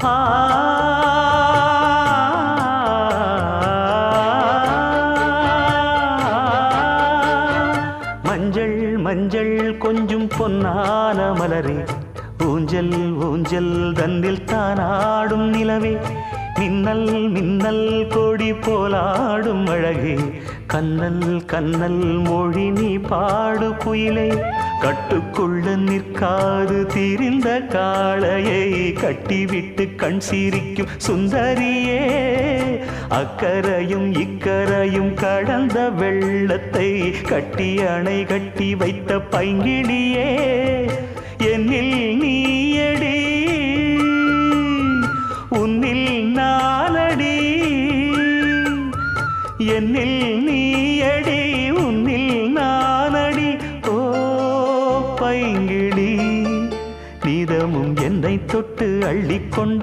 ஆ மஞ்சள் மஞ்சள் கொஞ்சம் பொன்னான மலரே, ஊஞ்சல் ஊஞ்சல் தன்னில் தானாடும் நிலவே, மின்னல் மின்னல் கொடி போலாடும் அழகே, கண்ணல் கண்ணல் மொழி நீ பாடு குயிலே, கட்டுக்குள்ள நிற்காது திரிந்த காளையை கட்டிவிட்டு கண் சிரிக்கும் சுந்தரியே, அக்கரையும் இக்கரையும் கடந்த வெள்ளத்தை கட்டி அணை கட்டி வைத்த பைங்கிளியே, என்னில் நீயடி உன்னில் நானடி, என்னில் நீயடி உன்னில் நானடி. ஓ பைங்கிளி, நீதமும் என்னை தொட்டு அள்ளிக்கொண்ட